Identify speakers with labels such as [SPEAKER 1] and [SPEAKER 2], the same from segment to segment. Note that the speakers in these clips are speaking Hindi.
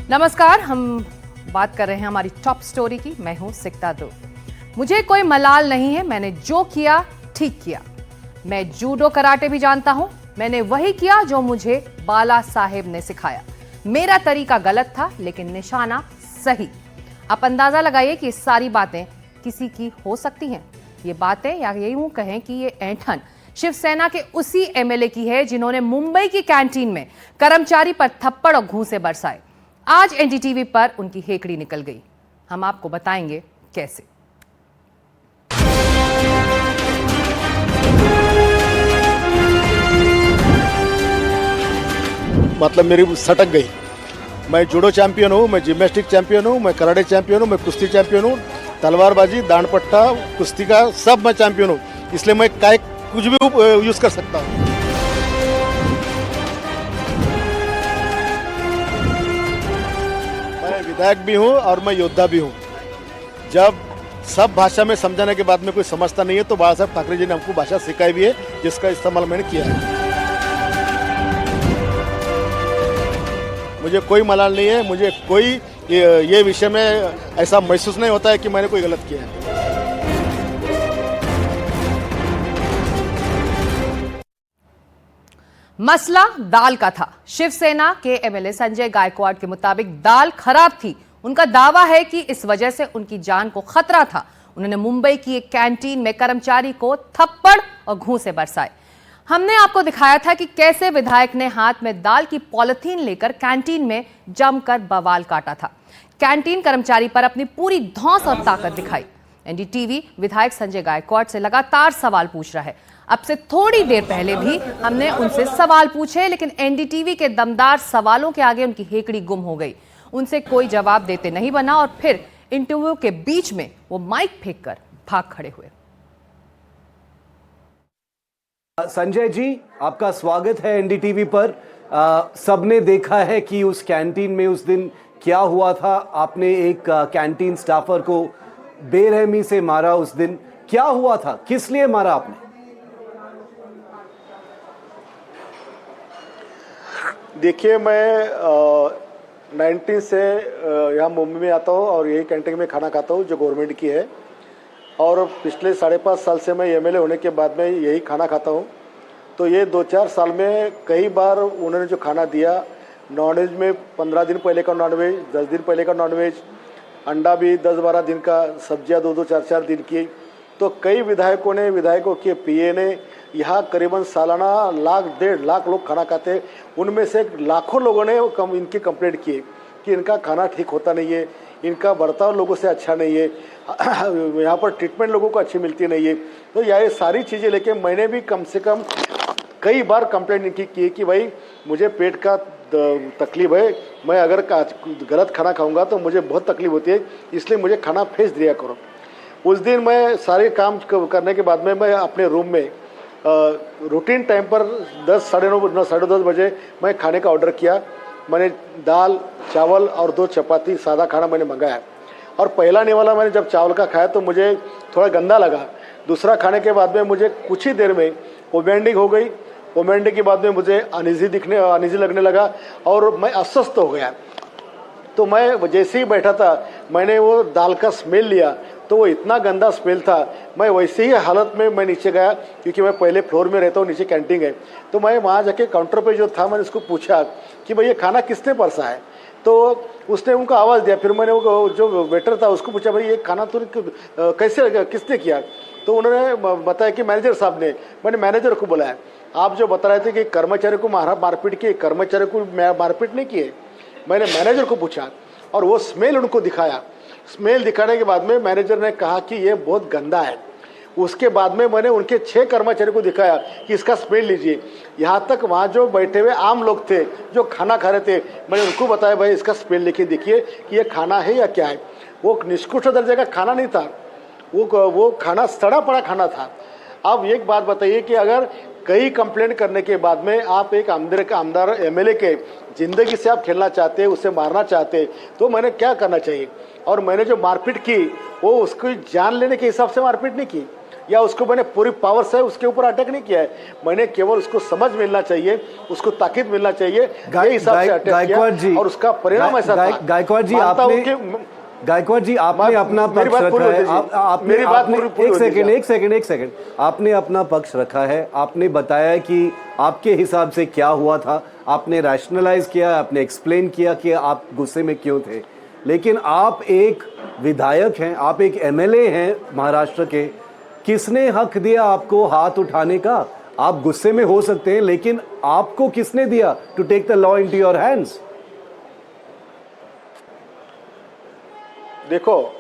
[SPEAKER 1] नमस्कार, हम बात कर रहे हैं हमारी टॉप स्टोरी की। मैं हूं सिकता दो। मुझे कोई मलाल नहीं है, मैंने जो किया ठीक किया। मैं जूडो कराटे भी जानता हूं, मैंने वही किया जो मुझे बाला साहेब ने सिखाया। मेरा तरीका गलत था लेकिन निशाना सही। आप अंदाजा लगाइए कि सारी बातें किसी की हो सकती हैं। ये बातें या यूं कहें कि ये ऐंठन शिवसेना के उसी एमएलए की है जिन्होंने मुंबई की कैंटीन में कर्मचारी पर थप्पड़ और घूंसे बरसाए। आज एनडीटीवी पर उनकी हेकड़ी निकल गई। हम आपको बताएंगे कैसे।
[SPEAKER 2] मतलब मेरी सटक गई। मैं जूडो चैंपियन हूँ, मैं जिम्नास्टिक चैंपियन हूँ, मैं कराटे चैंपियन हूँ, मैं कुश्ती चैंपियन हूँ, तलवारबाजी, दांड पट्टा, कुश्ती का सब मैं चैंपियन हूँ। इसलिए मैं कुछ भी यूज कर सकता हूँ। मैं विधायक भी हूँ और मैं योद्धा भी हूँ। जब सब भाषा में समझाने के बाद में कोई समझता नहीं है तो बाला साहब ठाकरे जी ने हमको भाषा सिखाई भी है, जिसका इस्तेमाल मैंने किया है। मुझे कोई मलाल नहीं है, मुझे कोई ये विषय में ऐसा महसूस नहीं होता है कि मैंने कोई गलत किया है।
[SPEAKER 1] मसला दाल का था। शिवसेना के एमएलए संजय गायकवाड़ के मुताबिक दाल खराब थी। उनका दावा है कि इस वजह से उनकी जान को खतरा था। उन्होंने मुंबई की एक कैंटीन में कर्मचारी को थप्पड़ और घूंसे बरसाए। हमने आपको दिखाया था कि कैसे विधायक ने हाथ में दाल की पॉलिथीन लेकर कैंटीन में जमकर बवाल काटा था। कैंटीन कर्मचारी पर अपनी पूरी धौंस और ताकत दिखाई। एनडीटीवी विधायक संजय गायकवाड़ से लगातार सवाल पूछ रहा है। अब से थोड़ी देर पहले भी हमने उनसे सवाल पूछे, लेकिन एनडीटीवी के दमदार सवालों के आगे उनकी हेकड़ी गुम हो गई। उनसे कोई जवाब देते नहीं बना और फिर इंटरव्यू के बीच में वो माइक फेंककर भाग खड़े हुए।
[SPEAKER 3] संजय जी, आपका स्वागत है एनडीटीवी पर। सबने देखा है कि उस कैंटीन में उस दिन क्या हुआ था। आपने एक कैंटीन स्टाफर को बेरहमी से मारा। उस दिन क्या हुआ था, किस लिए मारा आपने?
[SPEAKER 2] देखिए, मैं 19 से यहाँ मुंबई में आता हूँ और यही कैंटीन में खाना खाता हूँ जो गवर्नमेंट की है। और पिछले 5.5 साल से मैं एमएलए होने के बाद में यही खाना खाता हूँ। तो ये 2-4 साल में कई बार उन्होंने जो खाना दिया, नॉनवेज में 15 दिन पहले का नॉनवेज, 10 दिन पहले का नॉनवेज, अंडा भी 10-12 दिन का, सब्जियाँ 2-2, 4-4 दिन की। तो कई विधायकों के पीए ने यहाँ करीबन सालाना 1.5 लाख लोग खाना खाते। उनमें से लाखों लोगों ने इनकी कंप्लेंट की कि इनका खाना ठीक होता नहीं है, इनका बर्ताव लोगों से अच्छा नहीं है, यहाँ पर ट्रीटमेंट लोगों को अच्छी मिलती नहीं है। तो ये सारी चीज़ें लेके मैंने भी कम से कम कई बार कंप्लेंट इनकी की कि भाई मुझे पेट का तकलीफ है, मैं अगर गलत खाना खाऊंगा तो मुझे बहुत तकलीफ होती है, इसलिए मुझे खाना भेज दिया करो। उस दिन मैं सारे काम करने के बाद में मैं अपने रूम में रूटीन टाइम पर 10, साढ़े 9, साढ़े 10 बजे मैं खाने का ऑर्डर किया। मैंने दाल, चावल और 2 चपाती सादा खाना मैंने मंगाया। और पहला निवाला मैंने जब चावल का खाया तो मुझे थोड़ा गंदा लगा। दूसरा खाने के बाद में मुझे कुछ ही देर में वोमिटिंग हो गई। वोमिटिंग के बाद में मुझे अनईजी लगने लगा और मैं अस्वस्थ हो गया। तो मैं जैसे ही बैठा था, मैंने वो दाल का स्मेल लिया तो वो इतना गंदा स्मेल था। मैं वैसे ही हालत में मैं नीचे गया, क्योंकि मैं पहले फ्लोर में रहता हूँ, नीचे कैंटीन है। तो मैं वहाँ जाके काउंटर पे जो था, मैंने उसको पूछा कि भाई ये खाना किसने परसा है। तो उसने उनको आवाज़ दिया। फिर मैंने वो जो वेटर था उसको पूछा, भाई ये खाना तो कैसे किसने किया। तो उन्होंने बताया कि मैनेजर साहब ने। मैंने मैनेजर को बुलाया। आप जो बता रहे थे कि कर्मचारी को मारपीट की, कर्मचारी को मारपीट नहीं किए। मैंने मैनेजर को पूछा और वो स्मेल उनको दिखाया। स्मेल दिखाने के बाद में मैनेजर ने कहा कि ये बहुत गंदा है। उसके बाद में मैंने उनके 6 कर्मचारी को दिखाया कि इसका स्मेल लीजिए। यहाँ तक वहाँ जो बैठे हुए आम लोग थे जो खाना खा रहे थे, मैंने उनको बताया भाई इसका स्मेल लेके देखिए कि ये खाना है या क्या है। वो निष्कृष्ट दर्जे का खाना नहीं था, वो खाना सड़ा पड़ा खाना था। अब एक बात बताइए कि अगर कई कंप्लेंट करने के बाद में आप एक आमदार एमएलए के ज़िंदगी से आप खेलना चाहते हैं, उसे मारना चाहते हैं, तो मैंने क्या करना चाहिए। और मैंने जो मारपीट की वो उसकी जान लेने के हिसाब से मारपीट नहीं की। या उसको मैंने पूरी पावर से उसके ऊपर अटैक नहीं किया है। मैंने केवल उसको समझ मिलना चाहिए, उसको ताकीद मिलना चाहिए, ये हिसाब से अटैक किया और उसका परिणाम ऐसा था।
[SPEAKER 3] गायकवाड़ जी आपने अपना पक्ष रखा है।
[SPEAKER 2] मेरी बात
[SPEAKER 3] एक सेकंड आपने अपना पक्ष रखा है। आपने बताया कि आपके हिसाब से क्या हुआ था, आपने रैशनलाइज किया, आपने एक्सप्लेन किया कि आप गुस्से में क्यों थे। लेकिन आप एक विधायक हैं, आप एक एमएलए हैं महाराष्ट्र के। किसने हक दिया आपको हाथ उठाने का? आप गुस्से में हो सकते हैं, लेकिन आपको किसने दिया to take the law into your hands?
[SPEAKER 2] देखो,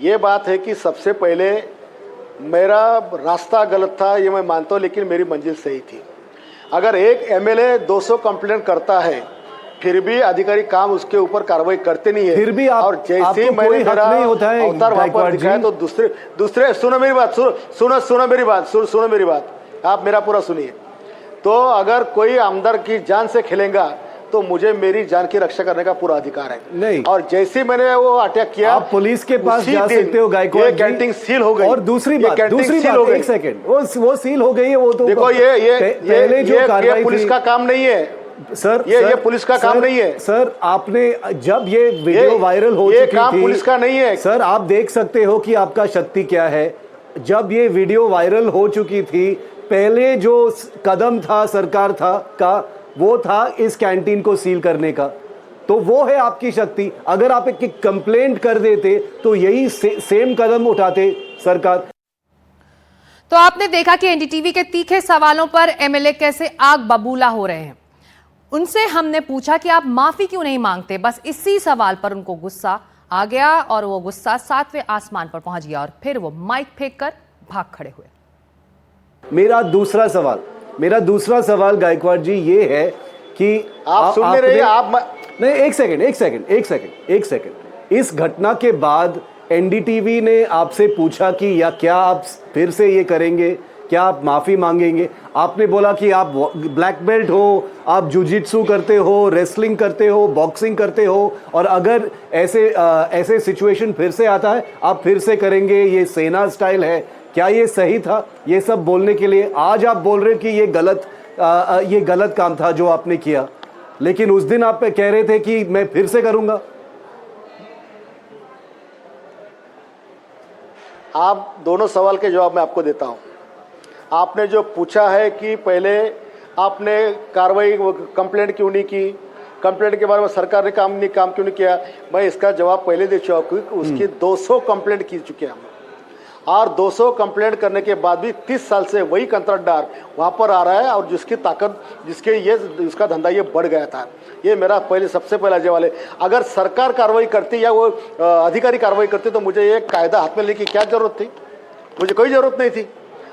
[SPEAKER 2] ये बात है कि सबसे पहले मेरा रास्ता गलत था, ये मैं मानता हूँ, लेकिन मेरी मंजिल सही थी। अगर एक एमएलए 200 कंप्लेंट करता है फिर भी अधिकारी काम उसके ऊपर कार्रवाई करते नहीं है,
[SPEAKER 3] फिर भी
[SPEAKER 2] और जैसे ही मैंने मेरा अवतार वहां पर दिखाया तो दूसरे सुनो मेरी बात, सुनो मेरी बात, आप मेरा पूरा सुनिए। तो अगर कोई आमदार की जान से खेलेगा तो मुझे मेरी जान की रक्षा करने का पूरा अधिकार है।
[SPEAKER 3] नहीं,
[SPEAKER 2] और जैसे मैंने वो अटैक किया,
[SPEAKER 3] आप पुलिस के पास जा सकते हो गायकवाड़ जी।
[SPEAKER 2] कैंटीन सील हो गई।
[SPEAKER 3] और दूसरी बात एक सेकंड, वो सील हो गई है। वो तो
[SPEAKER 2] देखो, ये पुलिस का काम नहीं है
[SPEAKER 3] सर,
[SPEAKER 2] ये पुलिस का काम नहीं है
[SPEAKER 3] सर। आपने जब ये वीडियो वायरल हो चुकी थी, ये काम
[SPEAKER 2] पुलिस का नहीं है
[SPEAKER 3] सर। आप देख सकते हो कि आपका शक्ति क्या है। जब ये वीडियो वायरल हो चुकी थी, पहले जो कदम था सरकार का वो था इस कैंटीन को सील करने का, तो वो है आपकी शक्ति। अगर आप एक कंप्लेंट कर देते तो यही सेम कदम उठाते सरकार।
[SPEAKER 1] तो आपने देखा कि एनडीटीवी के तीखे सवालों पर एमएलए कैसे आग बबूला हो रहे हैं। उनसे हमने पूछा कि आप माफी क्यों नहीं मांगते, बस इसी सवाल पर उनको गुस्सा आ गया और वो गुस्सा 7वें आसमान पर पहुंच गया और फिर वो माइक फेंक कर भाग खड़े हुए।
[SPEAKER 2] मेरा दूसरा सवाल गायकवाड़ जी ये है कि आप सुन नहीं रहे,
[SPEAKER 3] नहीं, एक सेकंड। इस घटना के बाद एनडीटीवी ने आपसे पूछा कि या क्या आप फिर से ये करेंगे, क्या आप माफी मांगेंगे? आपने बोला कि आप ब्लैक बेल्ट हो, आप जुजित्सु करते हो, रेसलिंग करते हो, बॉक्सिंग करते हो, और अगर ऐसे सिचुएशन फिर से आता है आप फिर से करेंगे, ये सेना स्टाइल है। क्या ये सही था ये सब बोलने के लिए? आज आप बोल रहे कि ये गलत काम था जो आपने किया, लेकिन उस दिन आप कह रहे थे कि मैं फिर से करूंगा।
[SPEAKER 2] आप दोनों सवाल के जवाब मैं आपको देता हूं। आपने जो पूछा है कि पहले आपने कार्रवाई कंप्लेंट क्यों नहीं की, कंप्लेंट के बारे में सरकार ने काम क्यों नहीं किया, मैं इसका जवाब पहले दे चुका हूं। उसकी 200 कंप्लेंट की चुके हैं और 200 कंप्लेंट करने के बाद भी 30 साल से वही कंत्राटदार वहां पर आ रहा है और जिसकी ताकत उसका धंधा ये बढ़ गया था। ये मेरा सबसे पहला सवाल है। अगर सरकार कार्रवाई करती या वो अधिकारी कार्रवाई करते तो मुझे ये कायदा हाथ में लेने की क्या जरूरत थी? मुझे कोई जरूरत नहीं थी।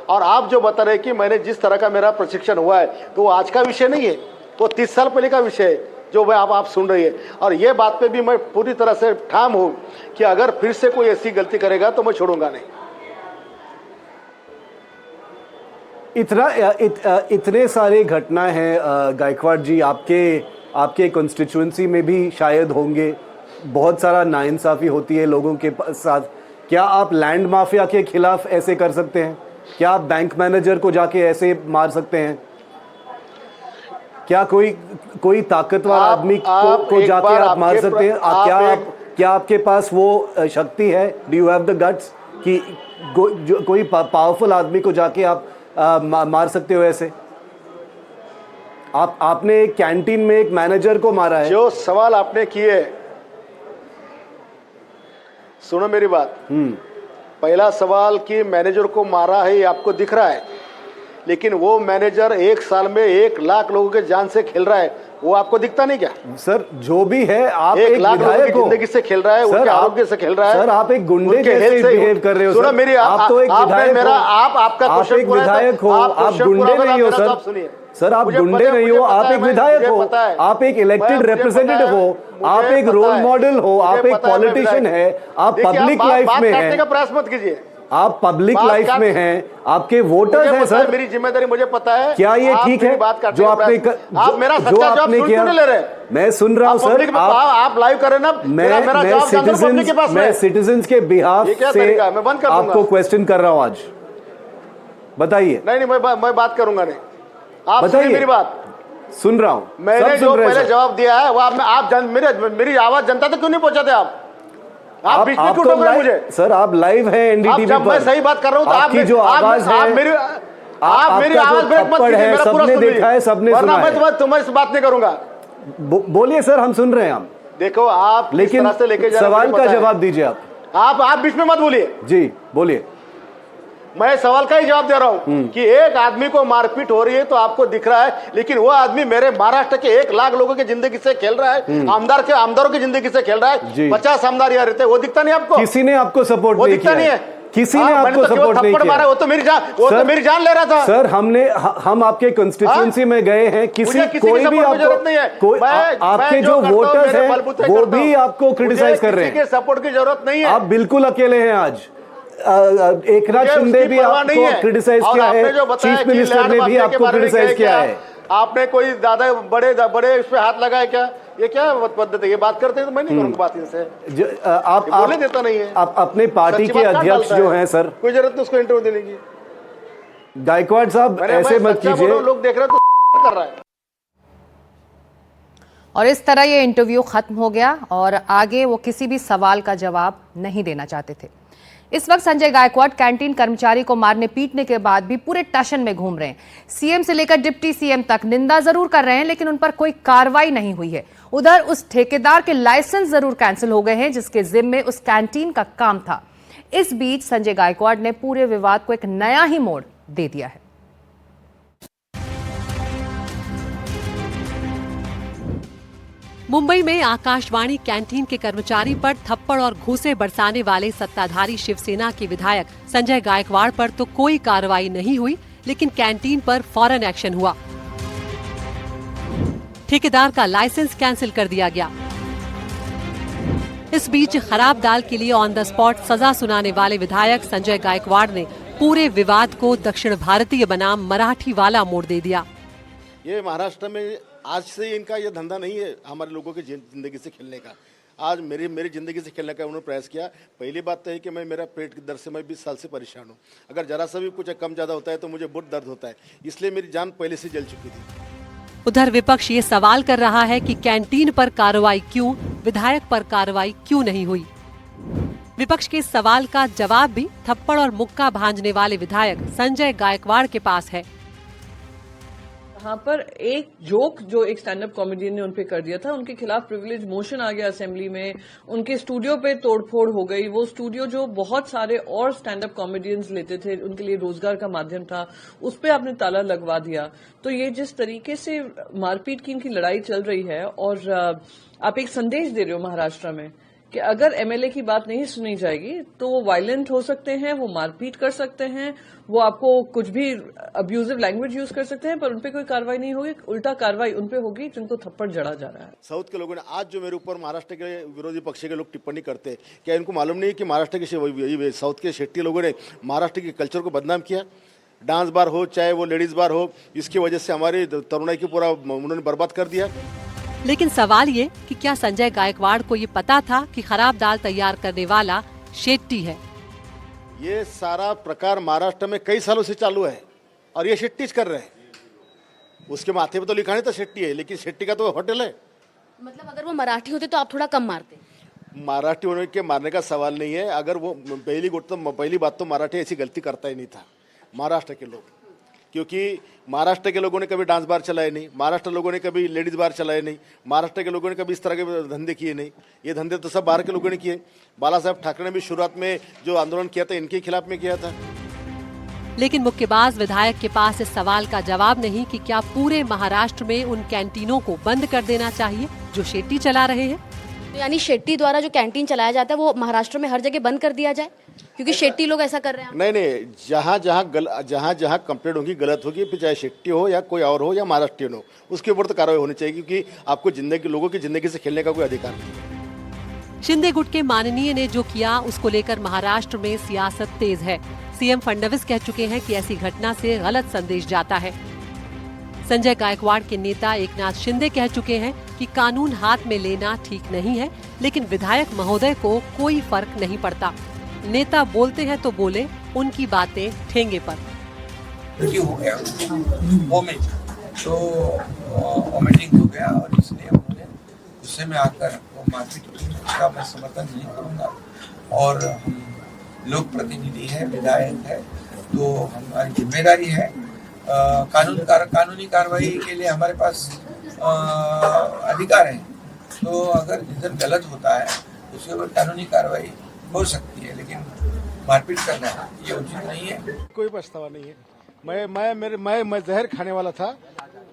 [SPEAKER 2] और आप जो बता रहे कि मैंने जिस तरह का मेरा प्रशिक्षण हुआ है तो वो आज का विषय नहीं है, वो 30 साल पहले का विषय है जो मैं आप सुन रही है। और ये बात पे भी मैं पूरी तरह से ठाम हूं कि अगर फिर से कोई ऐसी गलती करेगा तो मैं छोड़ूंगा नहीं।
[SPEAKER 3] इतने सारे घटना हैं गायकवाड़ जी, आपके कॉन्स्टिट्यूएंसी में भी शायद होंगे, बहुत सारा नाइंसाफ़ी होती है लोगों के साथ। क्या आप लैंड माफिया के खिलाफ ऐसे कर सकते हैं? क्या आप बैंक मैनेजर को जाके ऐसे मार सकते हैं? क्या कोई ताकतवर आदमी को जाके आप मार सकते हैं? क्या आपके पास वो शक्ति है? Do you have the guts कि कोई पावरफुल आदमी को जाके आप मार सकते हो ऐसे? आपने एक कैंटीन में एक मैनेजर को मारा है।
[SPEAKER 2] जो सवाल आपने किए, सुनो मेरी बात। पहला सवाल कि मैनेजर को मारा है ये आपको दिख रहा है, लेकिन वो मैनेजर 1 साल में 1 लाख लोगों के जान से खेल रहा है, वो आपको दिखता नहीं क्या?
[SPEAKER 3] सर जो भी है, आप
[SPEAKER 2] 1 लाख लोगों की जिंदगी से खेल रहा है, उनके आरोग्य से खेल रहा है।
[SPEAKER 3] सर आप एक गुंडे जैसे बिहेव कर रहे हो।
[SPEAKER 2] सुनो मेरी,
[SPEAKER 3] आप तो एक विधायक हो,
[SPEAKER 2] आपका
[SPEAKER 3] आप एक विधायक हो, आप गुंडे नहीं हो सर।
[SPEAKER 2] सुनिए
[SPEAKER 3] सर आप गुंडे नहीं हो, आप एक विधायक हो, आप एक इलेक्टेड रिप्रेजेंटेटिव हो, आप एक रोल मॉडल हो, आप एक पॉलिटिशियन है, आप पब्लिक लाइफ में हैं।
[SPEAKER 2] प्रयास मत कीजिए,
[SPEAKER 3] आप पब्लिक लाइफ में हैं, आपके वोटर्स हैं सर।
[SPEAKER 2] मेरी जिम्मेदारी मुझे पता है।
[SPEAKER 3] क्या ये ठीक है जो आपने किया?
[SPEAKER 2] ले रहे?
[SPEAKER 3] मैं सुन रहा हूं सर,
[SPEAKER 2] आप लाइव करें ना।
[SPEAKER 3] मैं सिटीजन्स के बिहाफ से आपको क्वेश्चन कर रहा हूं आज। बताइए।
[SPEAKER 2] नहीं, मैं बात करूंगा नहीं। आप सुनिए मेरी बात।
[SPEAKER 3] सुन रहा हूं।
[SPEAKER 2] मैंने जो पहले जवाब दिया है वो आप मेरी आवाज जनता तक क्यों नहीं पहुंचाते आप बीच में क्यों टोक रहे मुझे?
[SPEAKER 3] सर आप लाइव हैं एनडीटीवी पर।
[SPEAKER 2] मैं सही बात कर रहा हूं तो
[SPEAKER 3] आपकी जो आवाज है,
[SPEAKER 2] आप मेरी आवाज ब्रेक मत कीजिए, मेरा पूरा
[SPEAKER 3] सबने देखा है, सबने सुना है।
[SPEAKER 2] मैं तुम्हारी बात नहीं करूंगा।
[SPEAKER 3] बोलिए सर, हम सुन रहे हैं। हम
[SPEAKER 2] देखो आप
[SPEAKER 3] लेकिन सवाल का जवाब दीजिए। आप
[SPEAKER 2] बीच में मत बोलिए
[SPEAKER 3] जी, बोलिए।
[SPEAKER 2] मैं सवाल का ही जवाब दे रहा हूं कि एक आदमी को मारपीट हो रही है तो आपको दिख रहा है, लेकिन वो आदमी मेरे महाराष्ट्र के 1 लाख लोगों की जिंदगी से खेल रहा है, आमदारों की जिंदगी से खेल रहा है। 50 आमदार यहाँ रहते हैं, वो दिखता नहीं आपको?
[SPEAKER 3] किसी ने आपको सपोर्ट नहीं किया?
[SPEAKER 2] नहीं है,
[SPEAKER 3] किसी ने आपको सपोर्ट नहीं किया?
[SPEAKER 2] वो तो मेरी जान ले रहा था
[SPEAKER 3] सर। हम आपके कंस्टिट्यूएंसी में गए हैं, कोई भी आपको, आपके जो वोटर्स हैं वो भी आपको क्रिटिसाइज कर रहे हैं।
[SPEAKER 2] सपोर्ट की जरूरत नहीं है।
[SPEAKER 3] आप बिल्कुल अकेले हैं आज। एकनाथ शिंदे भी आपको क्रिटिसाइज किया है, चीफ मिनिस्टर ने भी आपको क्रिटिसाइज किया है।
[SPEAKER 2] आपने कोई ज्यादा बड़े इस पे हाथ लगाया क्या? ये क्या पद्धति? ये बात करते हैं तो मैं नहीं करूंगा बात इनसे।
[SPEAKER 3] आप
[SPEAKER 2] बोलने देता नहीं है।
[SPEAKER 3] आप अपने पार्टी के अध्यक्ष जो हैं सर,
[SPEAKER 2] कोई जरूरत नहीं उसको इंटरव्यू देने की।
[SPEAKER 3] गायकवाड़ साहब ऐसे मत कीजिए।
[SPEAKER 2] लोग देख रहे तो कर रहा है।
[SPEAKER 1] और इस तरह ये इंटरव्यू खत्म हो गया और आगे वो किसी भी सवाल का जवाब नहीं देना चाहते थे। इस वक्त संजय गायकवाड़ कैंटीन कर्मचारी को मारने पीटने के बाद भी पूरे टशन में घूम रहे हैं। सीएम से लेकर डिप्टी सीएम तक निंदा जरूर कर रहे हैं, लेकिन उन पर कोई कार्रवाई नहीं हुई है। उधर उस ठेकेदार के लाइसेंस जरूर कैंसिल हो गए हैं जिसके जिम्मे उस कैंटीन का काम था। इस बीच संजय गायकवाड़ ने पूरे विवाद को एक नया ही मोड़ दे दिया है।
[SPEAKER 4] मुंबई में आकाशवाणी कैंटीन के कर्मचारी पर थप्पड़ और घूंसे बरसाने वाले सत्ताधारी शिवसेना के विधायक संजय गायकवाड़ पर तो कोई कार्रवाई नहीं हुई, लेकिन कैंटीन पर फौरन एक्शन हुआ। ठेकेदार का लाइसेंस कैंसिल कर दिया गया। इस बीच खराब दाल के लिए ऑन द स्पॉट सजा सुनाने वाले विधायक संजय गायकवाड़ ने पूरे विवाद को दक्षिण भारतीय बनाम मराठी वाला मोड़ दे दिया।
[SPEAKER 2] ये महाराष्ट्र में आज से इनका ये धंधा नहीं है हमारे लोगों की जिंदगी से खेलने का। आज मेरी जिंदगी से खेलने का उन्होंने प्रयास किया। पहली बात तो है कि मेरा पेट के दर्द से मैं 20 साल से परेशान हूँ। अगर जरा सा भी कुछ कम ज़्यादा होता है तो मुझे बहुत दर्द होता है, इसलिए मेरी जान पहले से जल चुकी थी।
[SPEAKER 4] उधर विपक्ष ये सवाल कर रहा है कि कैंटीन पर कार्रवाई क्यों, विधायक पर कार्रवाई क्यों नहीं हुई। विपक्ष के सवाल का जवाब भी थप्पड़ और मुक्का भांजने वाले विधायक संजय गायकवाड़ के पास है।
[SPEAKER 5] यहाँ पर एक जोक जो एक स्टैंड अप कॉमेडियन ने उनपे कर दिया था, उनके खिलाफ प्रिविलेज मोशन आ गया असेंबली में, उनके स्टूडियो पे तोड़फोड़ हो गई। वो स्टूडियो जो बहुत सारे और स्टैंड अप कॉमेडियंस लेते थे, उनके लिए रोजगार का माध्यम था, उस पे आपने ताला लगवा दिया। तो ये जिस तरीके से मारपीट की इनकी लड़ाई चल रही है और आप एक संदेश दे रहे हो महाराष्ट्र में कि अगर एमएलए की बात नहीं सुनी जाएगी तो वो वायलेंट हो सकते हैं, वो मारपीट कर सकते हैं, वो आपको कुछ भी अब्यूजिव लैंग्वेज यूज कर सकते हैं, पर उनपे कोई कार्रवाई नहीं होगी। उल्टा कार्रवाई उनपे होगी जिनको थप्पड़ जड़ा जा रहा है।
[SPEAKER 2] साउथ के लोगों ने आज जो मेरे ऊपर महाराष्ट्र के विरोधी पक्ष के लोग टिप्पणी करते हैं, क्या इनको मालूम नहीं कि महाराष्ट्र के साउथ के शेट्टी लोगों ने महाराष्ट्र के कल्चर को बदनाम किया? डांस बार हो चाहे वो लेडीज बार हो, इसकी वजह से हमारी तरुणाई की पूरा उन्होंने बर्बाद कर दिया।
[SPEAKER 4] लेकिन सवाल ये कि क्या संजय गायकवाड़ को ये पता था कि खराब दाल तैयार करने वाला शेट्टी है?
[SPEAKER 2] ये सारा प्रकार महाराष्ट्र में कई सालों से चालू है और ये शेट्टी कर रहे हैं। उसके माथे पे तो लिखा नहीं था शेट्टी है, लेकिन शेट्टी का तो होटल है।
[SPEAKER 6] मतलब अगर वो मराठी होते तो आप थोड़ा कम मारते?
[SPEAKER 2] मराठी होने के मारने का सवाल नहीं है। अगर वो पहली बात तो मराठी ऐसी गलती करता ही नहीं था महाराष्ट्र के लोग, क्योंकि महाराष्ट्र के लोगों ने कभी डांस बार चलाए नहीं, महाराष्ट्र लोगों ने कभी लेडीज बार चलाए नहीं, महाराष्ट्र के लोगों ने कभी इस तरह के धंधे किए नहीं। ये धंधे तो सब बाहर के लोगों ने किए। बाला साहब ठाकरे ने भी शुरुआत में जो आंदोलन किया था इनके खिलाफ में किया था।
[SPEAKER 4] लेकिन मुक्केबाज विधायक के पास इस सवाल का जवाब नहीं कि क्या पूरे महाराष्ट्र में उन कैंटीनों को बंद कर देना चाहिए जो शेट्टी चला रहे हैं।
[SPEAKER 6] तो यानी शेट्टी द्वारा जो कैंटीन चलाया जाता है वो महाराष्ट्र में हर जगह बंद कर दिया जाए, क्योंकि शेट्टी लोग ऐसा कर रहे हैं।
[SPEAKER 2] नहीं, जहाँ कंप्लेंट होगी गलत होगी, फिर चाहे शेट्टी हो या कोई और हो या महाराष्ट्रियन हो, उसके ऊपर तो कार्रवाई होनी चाहिए, क्योंकि आपको लोगों की जिंदगी से खेलने का कोई अधिकार नहीं।
[SPEAKER 4] शिंदे गुट के माननीय ने जो किया उसको लेकर महाराष्ट्र में सियासत तेज है। सीएम फडणवीस कह चुके हैं कि ऐसी घटना से गलत संदेश जाता है। संजय गायकवाड़ के नेता एकनाथ शिंदे कह चुके हैं कि कानून हाथ में लेना ठीक नहीं है, लेकिन विधायक महोदय को कोई फर्क नहीं पड़ता। नेता बोलते हैं तो बोले, उनकी बातें ठेंगे पर।
[SPEAKER 7] उल्टी हो गया, वोमिट, तो वोमिटिंग हो गया और इसलिए उन्होंने गुस्से में आकर वो मारपीट की। उसका मैं समर्थन नहीं करूँगा और हम लोक प्रतिनिधि है, विधायक है, तो हमारी जिम्मेदारी है कानूनी कार्रवाई के लिए हमारे पास अधिकार है। तो अगर जिधर गलत होता है उसके ऊपर कानूनी कार्रवाई हो सकती है, लेकिन मारपीट करना ये उचित नहीं है।
[SPEAKER 2] कोई पछतावा नहीं है। मैं जहर खाने वाला था,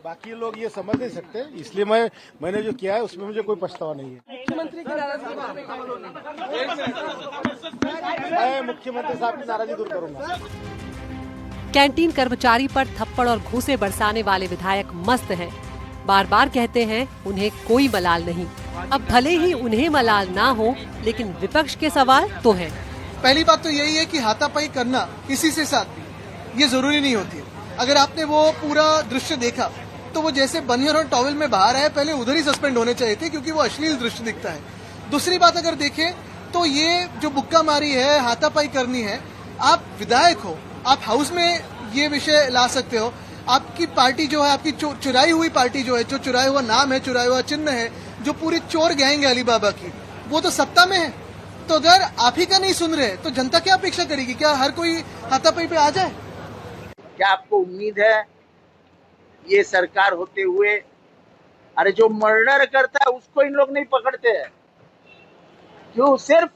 [SPEAKER 2] बाकी लोग ये समझ नहीं सकते, इसलिए मैंने जो किया है उसमें मुझे कोई पछतावा नहीं है। मुख्यमंत्री की नाराजगी मैं मुख्यमंत्री साहब की नाराजगी दूर करूंगा।
[SPEAKER 4] कैंटीन कर्मचारी पर थप्पड़ और घूंसे बरसाने वाले विधायक मस्त हैं। बार बार कहते हैं उन्हें कोई मलाल नहीं। अब भले ही उन्हें मलाल ना हो, लेकिन विपक्ष के सवाल तो हैं।
[SPEAKER 8] पहली बात तो यही है कि हाथापाई करना किसी से साथ भी ये जरूरी नहीं होती है। अगर आपने वो पूरा दृश्य देखा तो वो जैसे बनियान और टॉवेल में बाहर आए, पहले उधर ही सस्पेंड होने चाहिए थे, क्योंकि वो अश्लील दृश्य दिखता है। दूसरी बात अगर देखें तो ये जो बुक्का मारी है, हाथापाई करनी है, आप विधायक हो, आप हाउस में ये विषय ला सकते हो। आपकी पार्टी जो है, आपकी चुराई हुई पार्टी जो है, जो चुराया हुआ नाम है, चुराया हुआ चिन्ह है, जो पूरी चोर गैंग है अलीबाबा की, वो तो सत्ता में है। तो अगर आप ही का नहीं सुन रहे तो जनता क्या अपेक्षा करेगी? क्या हर कोई हाथापाई पे आ जाए?
[SPEAKER 9] क्या आपको उम्मीद है ये सरकार होते हुए, अरे जो मर्डर करता है उसको इन लोग नहीं पकड़ते हैं? क्यों? सिर्फ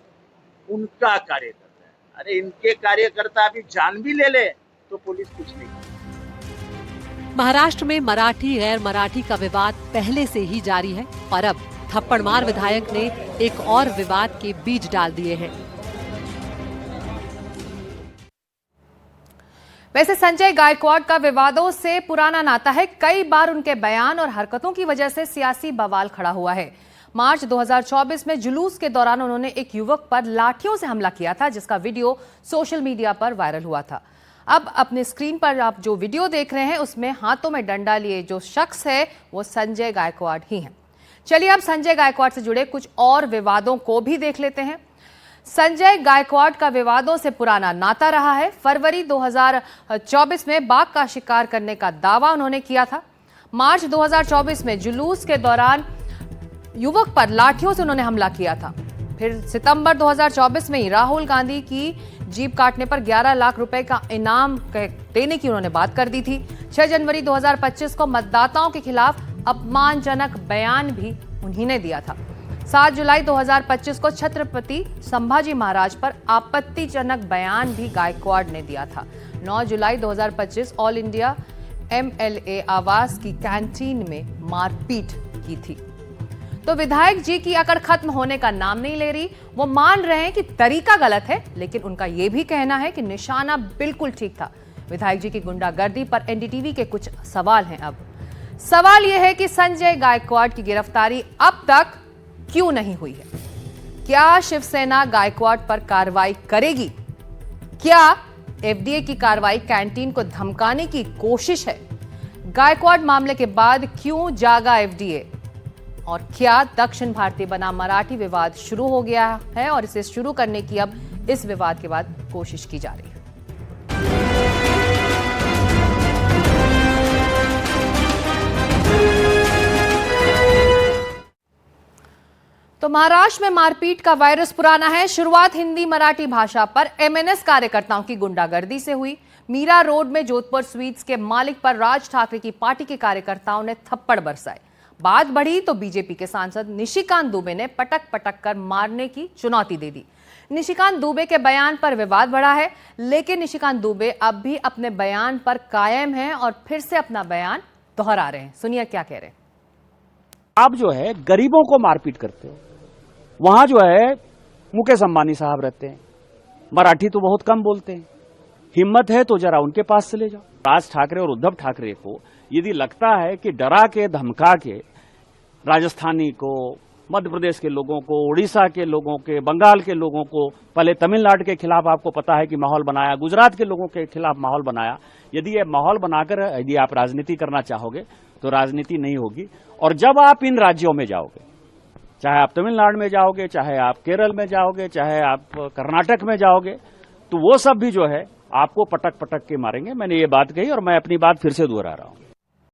[SPEAKER 9] उनका कार्यकर्ता है। अरे इनके कार्यकर्ता अभी जान भी ले ले तो पुलिस कुछ नहीं।
[SPEAKER 4] महाराष्ट्र में मराठी गैर मराठी का विवाद पहले से ही जारी है और अब थप्पड़मार विधायक ने एक और विवाद के बीज डाल दिए हैं।
[SPEAKER 1] वैसे संजय गायकवाड़ का विवादों से पुराना नाता है। कई बार उनके बयान और हरकतों की वजह से सियासी बवाल खड़ा हुआ है। मार्च 2024 में जुलूस के दौरान उन्होंने एक युवक पर लाठियों से हमला किया था, जिसका वीडियो सोशल मीडिया पर वायरल हुआ था। अब अपने स्क्रीन पर आप जो वीडियो देख रहे हैं उसमें हाथों में डंडा लिए जो शख्स है वो संजय गायकवाड़ ही हैं। चलिए अब संजय गायकवाड़ से जुड़े कुछ और विवादों को भी देख लेते हैं। संजय गायकवाड़ का विवादों से पुराना नाता रहा है। फरवरी 2024 में बाघ का शिकार करने का दावा उन्होंने किया था। मार्च 2024 में जुलूस के दौरान युवक पर लाठियों से उन्होंने हमला किया था। फिर सितंबर 2024 में ही राहुल गांधी की जीप काटने पर 11 लाख रुपए का इनाम देने की उन्होंने बात कर दी थी। 6 जनवरी 2025 को मतदाताओं के खिलाफ अपमानजनक बयान भी उन्हीं ने दिया था। 7 जुलाई 2025 को छत्रपति संभाजी महाराज पर आपत्तिजनक बयान भी गायकवाड़ ने दिया था। 9 जुलाई 2025 ऑल इंडिया MLA आवास की कैंटीन में मारपीट की थी। तो विधायक जी की अकड़ खत्म होने का नाम नहीं ले रही। वो मान रहे हैं कि तरीका गलत है, लेकिन उनका यह भी कहना है कि निशाना बिल्कुल ठीक था। विधायक जी की गुंडागर्दी पर NDTV के कुछ सवाल हैं। अब सवाल यह है कि संजय गायकवाड़ की गिरफ्तारी अब तक क्यों नहीं हुई है? क्या शिवसेना गायकवाड़ पर कार्रवाई करेगी? क्या FDA की कार्रवाई कैंटीन को धमकाने की कोशिश है? गायकवाड़ मामले के बाद क्यों जागा FDA? और क्या दक्षिण भारतीय बनाम मराठी विवाद शुरू हो गया है और इसे शुरू करने की अब इस विवाद के बाद कोशिश की जा रही है? तो महाराष्ट्र में मारपीट का वायरस पुराना है। शुरुआत हिंदी मराठी भाषा पर MNS कार्यकर्ताओं की गुंडागर्दी से हुई। मीरा रोड में जोधपुर स्वीट्स के मालिक पर राज ठाकरे की पार्टी के कार्यकर्ताओं ने थप्पड़ बरसाए। बात बढ़ी तो बीजेपी के सांसद निशिकांत दुबे ने पटक पटक कर मारने की चुनौती दे दी। निशिकांत दुबे के बयान पर विवाद बढ़ा है, लेकिन निशिकांत दुबे अब भी अपने बयान पर कायम हैं और फिर से अपना बयान दोहरा रहे हैं। सुनिए क्या कह रहे हैं।
[SPEAKER 10] आप जो है गरीबों को मारपीट करते हो, वहां जो है मुकेश अंबानी साहब रहते हैं, मराठी तो बहुत कम बोलते हैं। हिम्मत है तो जरा उनके पास चले जाओ। राज ठाकरे और उद्धव ठाकरे को यदि लगता है कि डरा के धमका के राजस्थानी को, मध्य प्रदेश के लोगों को, उड़ीसा के लोगों के, बंगाल के लोगों को, पहले तमिलनाडु के खिलाफ आपको पता है कि माहौल बनाया, गुजरात के लोगों के खिलाफ माहौल बनाया, यदि ये माहौल बनाकर यदि आप राजनीति करना चाहोगे तो राजनीति नहीं होगी। और जब आप इन राज्यों में जाओगे, चाहे आप तमिलनाडु में जाओगे, चाहे आप केरल में जाओगे, चाहे आप कर्नाटक में जाओगे, तो वो सब भी जो है आपको पटक पटक के मारेंगे। मैंने ये बात कही और मैं अपनी बात फिर से दोहरा रहा हूं।